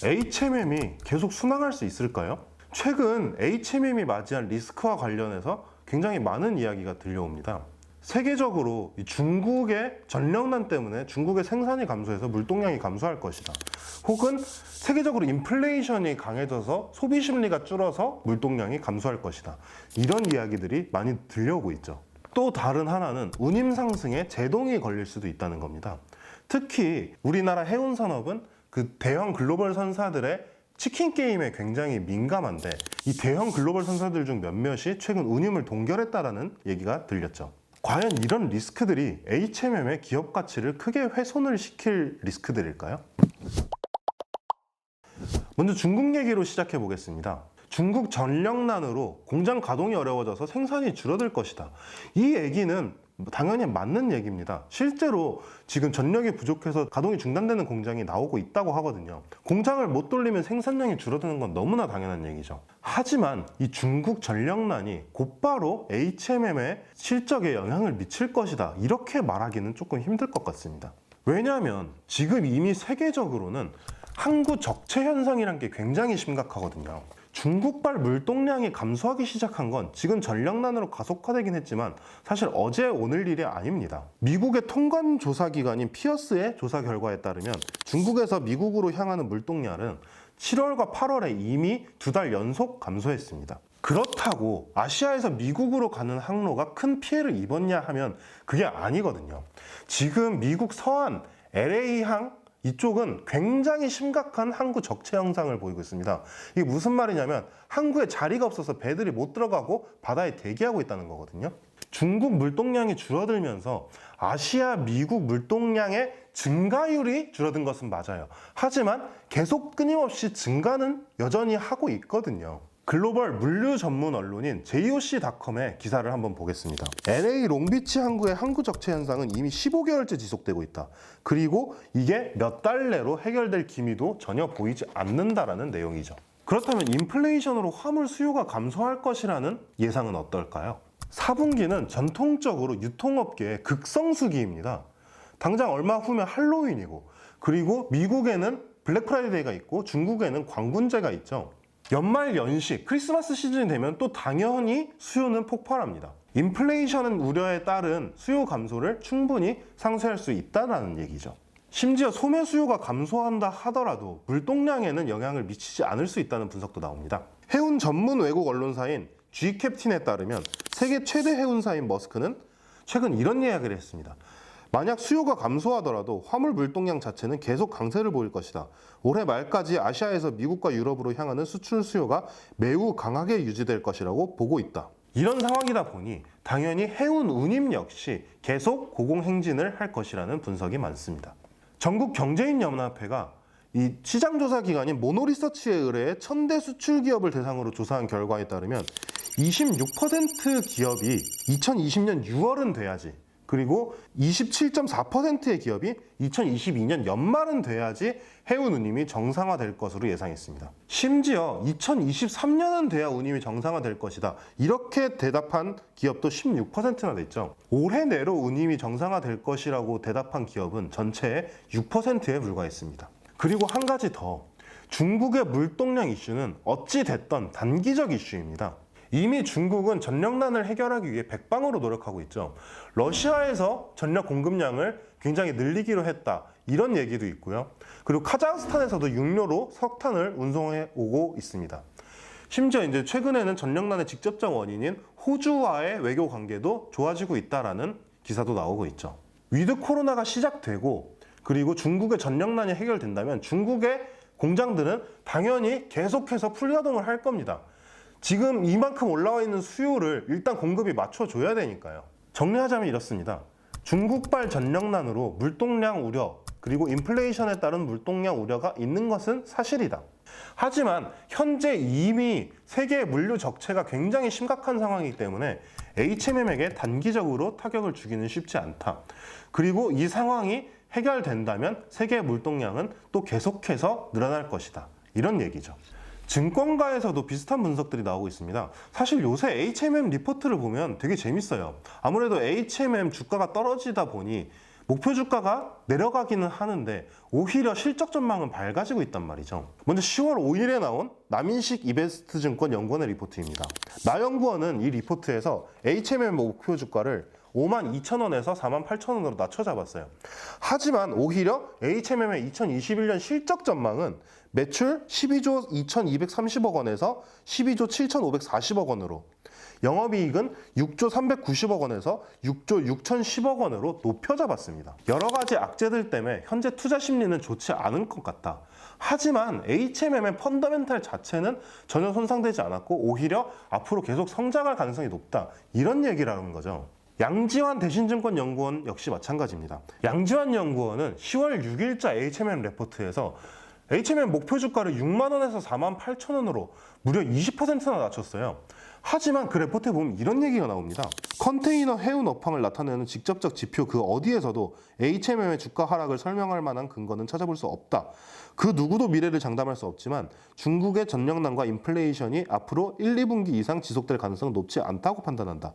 HMM이 계속 순항할 수 있을까요? 최근 HMM이 맞이한 리스크와 관련해서 굉장히 많은 이야기가 들려옵니다. 세계적으로 중국의 전력난 때문에 중국의 생산이 감소해서 물동량이 감소할 것이다. 혹은 세계적으로 인플레이션이 강해져서 소비 심리가 줄어서 물동량이 감소할 것이다. 이런 이야기들이 많이 들려오고 있죠. 또 다른 하나는 운임 상승에 제동이 걸릴 수도 있다는 겁니다. 특히 우리나라 해운 산업은 그 대형 글로벌 선사들의 치킨 게임에 굉장히 민감한데 이 대형 글로벌 선사들 중 몇몇이 최근 운임을 동결했다라는 얘기가 들렸죠. 과연 이런 리스크들이 HMM의 기업 가치를 크게 훼손을 시킬 리스크들일까요? 먼저 중국 얘기로 시작해 보겠습니다. 중국 전력난으로 공장 가동이 어려워져서 생산이 줄어들 것이다. 이 얘기는 당연히 맞는 얘기입니다. 실제로 지금 전력이 부족해서 가동이 중단되는 공장이 나오고 있다고 하거든요. 공장을 못 돌리면 생산량이 줄어드는 건 너무나 당연한 얘기죠. 하지만 이 중국 전력난이 곧바로 HMM의 실적에 영향을 미칠 것이다. 이렇게 말하기는 조금 힘들 것 같습니다. 왜냐하면 지금 이미 세계적으로는 항구 적체 현상이란 게 굉장히 심각하거든요. 중국발 물동량이 감소하기 시작한 건 지금 전력난으로 가속화되긴 했지만 사실 어제 오늘 일이 아닙니다. 미국의 통관 조사 기관인 피어스의 조사 결과에 따르면 중국에서 미국으로 향하는 물동량은 7월과 8월에 이미 2달 연속 감소했습니다. 그렇다고 아시아에서 미국으로 가는 항로가 큰 피해를 입었냐 하면 그게 아니거든요. 지금 미국 서안 LA항 이쪽은 굉장히 심각한 항구 적체 현상을 보이고 있습니다. 이게 무슨 말이냐면 항구에 자리가 없어서 배들이 못 들어가고 바다에 대기하고 있다는 거거든요. 중국 물동량이 줄어들면서 아시아, 미국 물동량의 증가율이 줄어든 것은 맞아요. 하지만 계속 끊임없이 증가는 여전히 하고 있거든요. 글로벌 물류 전문 언론인 JOC.com의 기사를 한번 보겠습니다. LA 롱비치 항구의 항구 적체 현상은 이미 15개월째 지속되고 있다. 그리고 이게 몇 달 내로 해결될 기미도 전혀 보이지 않는다라는 내용이죠. 그렇다면 인플레이션으로 화물 수요가 감소할 것이라는 예상은 어떨까요? 4분기는 전통적으로 유통업계의 극성수기입니다. 당장 얼마 후면 할로윈이고, 그리고 미국에는 블랙 프라이데이가 있고 중국에는 광군제가 있죠. 연말 연시, 크리스마스 시즌이 되면 또 당연히 수요는 폭발합니다. 인플레이션 우려에 따른 수요 감소를 충분히 상쇄할 수 있다는 얘기죠. 심지어 소매 수요가 감소한다 하더라도 물동량에는 영향을 미치지 않을 수 있다는 분석도 나옵니다. 해운 전문 외국 언론사인 G캡틴에 따르면 세계 최대 해운사인 머스크는 최근 이런 이야기를 했습니다. 만약 수요가 감소하더라도 화물 물동량 자체는 계속 강세를 보일 것이다. 올해 말까지 아시아에서 미국과 유럽으로 향하는 수출 수요가 매우 강하게 유지될 것이라고 보고 있다. 이런 상황이다 보니 당연히 해운 운임 역시 계속 고공행진을 할 것이라는 분석이 많습니다. 전국경제인연합회가 이 시장조사 기관인 모노리서치에 의뢰해 1000대 수출 기업을 대상으로 조사한 결과에 따르면 26% 기업이 2020년 6월은 돼야지, 그리고 27.4%의 기업이 2022년 연말은 돼야지 해운 운임이 정상화될 것으로 예상했습니다. 심지어 2023년은 돼야 운임이 정상화될 것이다. 이렇게 대답한 기업도 16%나 됐죠. 올해 내로 운임이 정상화될 것이라고 대답한 기업은 전체의 6%에 불과했습니다. 그리고 한 가지 더, 중국의 물동량 이슈는 어찌 됐던 단기적 이슈입니다. 이미 중국은 전력난을 해결하기 위해 백방으로 노력하고 있죠. 러시아에서 전력 공급량을 굉장히 늘리기로 했다, 이런 얘기도 있고요. 그리고 카자흐스탄에서도 육로로 석탄을 운송해 오고 있습니다. 심지어 이제 최근에는 전력난의 직접적 원인인 호주와의 외교 관계도 좋아지고 있다라는 기사도 나오고 있죠. 위드 코로나가 시작되고 그리고 중국의 전력난이 해결된다면 중국의 공장들은 당연히 계속해서 풀가동을 할 겁니다. 지금 이만큼 올라와 있는 수요를 일단 공급이 맞춰줘야 되니까요. 정리하자면 이렇습니다. 중국발 전력난으로 물동량 우려, 그리고 인플레이션에 따른 물동량 우려가 있는 것은 사실이다. 하지만 현재 이미 세계의 물류 적체가 굉장히 심각한 상황이기 때문에 HMM에게 단기적으로 타격을 주기는 쉽지 않다. 그리고 이 상황이 해결된다면 세계의 물동량은 또 계속해서 늘어날 것이다. 이런 얘기죠. 증권가에서도 비슷한 분석들이 나오고 있습니다. 사실 요새 HMM 리포트를 보면 되게 재밌어요. 아무래도 HMM 주가가 떨어지다 보니 목표 주가가 내려가기는 하는데 오히려 실적 전망은 밝아지고 있단 말이죠. 먼저 10월 5일에 나온 남인식 이베스트증권 연구원의 리포트입니다. 나연구원은 이 리포트에서 HMM 목표 주가를 52,000원에서 48,000원으로 낮춰 잡았어요. 하지만 오히려 HMM의 2021년 실적 전망은 매출 12조 2,230억 원에서 12조 7,540억 원으로, 영업이익은 6조 390억 원에서 6조 6,010억 원으로 높여 잡았습니다. 여러 가지 악재들 때문에 현재 투자 심리는 좋지 않은 것 같다. 하지만 HMM의 펀더멘탈 자체는 전혀 손상되지 않았고 오히려 앞으로 계속 성장할 가능성이 높다. 이런 얘기라는 거죠. 양지환 대신증권 연구원 역시 마찬가지입니다. 양지환 연구원은 10월 6일자 HMM 레포트에서 HMM 목표 주가를 6만 원에서 4만 8천 원으로 무려 20%나 낮췄어요. 하지만 그 레포트에 보면 이런 얘기가 나옵니다. 컨테이너 해운 업황을 나타내는 직접적 지표 그 어디에서도 HMM의 주가 하락을 설명할 만한 근거는 찾아볼 수 없다. 그 누구도 미래를 장담할 수 없지만 중국의 전력난과 인플레이션이 앞으로 1, 2분기 이상 지속될 가능성은 높지 않다고 판단한다.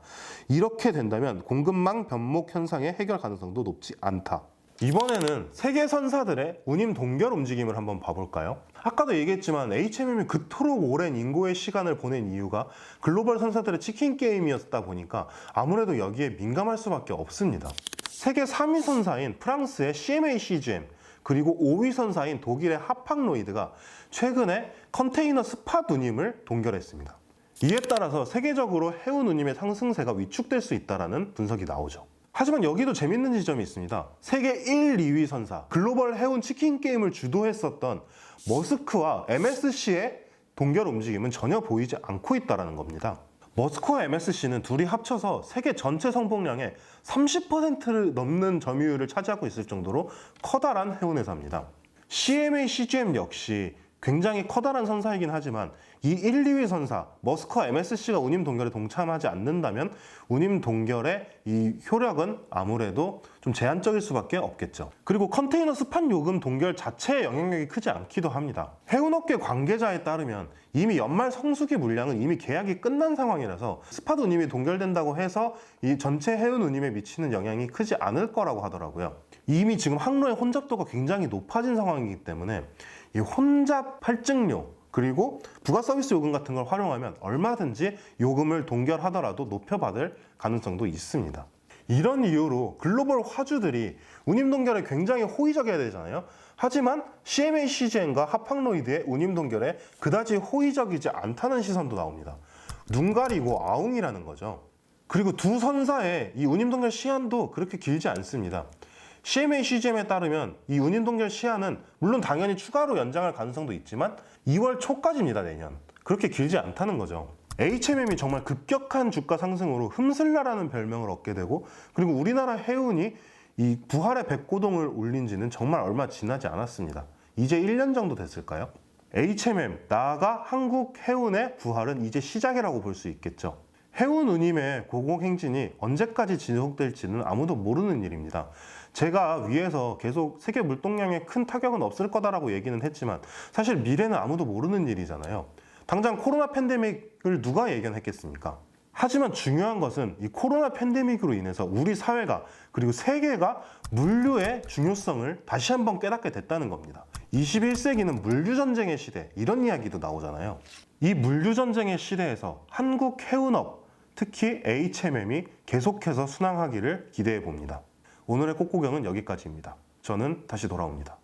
이렇게 된다면 공급망 변목 현상의 해결 가능성도 높지 않다. 이번에는 세계 선사들의 운임 동결 움직임을 한번 봐볼까요? 아까도 얘기했지만 HMM이 그토록 오랜 인고의 시간을 보낸 이유가 글로벌 선사들의 치킨 게임이었다 보니까 아무래도 여기에 민감할 수밖에 없습니다. 세계 3위 선사인 프랑스의 CMA CGM 그리고 5위 선사인 독일의 하팍로이드가 최근에 컨테이너 스팟 운임을 동결했습니다. 이에 따라서 세계적으로 해운 운임의 상승세가 위축될 수 있다는 분석이 나오죠. 하지만 여기도 재밌는 지점이 있습니다. 세계 1, 2위 선사, 글로벌 해운 치킨 게임을 주도했었던 머스크와 MSC의 동결 움직임은 전혀 보이지 않고 있다는 겁니다. 머스크와 MSC는 둘이 합쳐서 세계 전체 성폭량의 30%를 넘는 점유율을 차지하고 있을 정도로 커다란 해운 회사입니다. CMA CGM 역시 굉장히 커다란 선사이긴 하지만 이 1, 2위 선사, 머스크와 MSC가 운임 동결에 동참하지 않는다면 운임 동결의 이 효력은 아무래도 좀 제한적일 수밖에 없겠죠. 그리고 컨테이너 스팟 요금 동결 자체의 영향력이 크지 않기도 합니다. 해운업계 관계자에 따르면 이미 연말 성수기 물량은 이미 계약이 끝난 상황이라서 스팟 운임이 동결된다고 해서 이 전체 해운 운임에 미치는 영향이 크지 않을 거라고 하더라고요. 이미 지금 항로의 혼잡도가 굉장히 높아진 상황이기 때문에 이 혼잡 할증료 그리고 부가 서비스 요금 같은 걸 활용하면 얼마든지 요금을 동결하더라도 높여받을 가능성도 있습니다. 이런 이유로 글로벌 화주들이 운임 동결에 굉장히 호의적이어야 되잖아요. 하지만 CMA CGM과 하팍로이드의 운임 동결에 그다지 호의적이지 않다는 시선도 나옵니다. 눈 가리고 아웅이라는 거죠. 그리고 두 선사의 이 운임 동결 시한도 그렇게 길지 않습니다. CMA CGM에 따르면 이 운임 동결 시한은 물론 당연히 추가로 연장할 가능성도 있지만 2월 초까지입니다, 내년. 그렇게 길지 않다는 거죠. HMM이 정말 급격한 주가 상승으로 흠슬라라는 별명을 얻게 되고 그리고 우리나라 해운이 이 부활의 백고동을 울린 지는 정말 얼마 지나지 않았습니다. 이제 1년 정도 됐을까요? HMM, 나아가 한국 해운의 부활은 이제 시작이라고 볼 수 있겠죠. 해운 운임의 고공행진이 언제까지 지속될지는 아무도 모르는 일입니다. 제가 위에서 계속 세계 물동량에 큰 타격은 없을 거다라고 얘기는 했지만 사실 미래는 아무도 모르는 일이잖아요. 당장 코로나 팬데믹을 누가 예견했겠습니까? 하지만 중요한 것은 이 코로나 팬데믹으로 인해서 우리 사회가 그리고 세계가 물류의 중요성을 다시 한번 깨닫게 됐다는 겁니다. 21세기는 물류전쟁의 시대, 이런 이야기도 나오잖아요. 이 물류전쟁의 시대에서 한국 해운업, 특히 HMM이 계속해서 순항하기를 기대해 봅니다. 오늘의 꽃구경은 여기까지입니다. 저는 다시 돌아옵니다.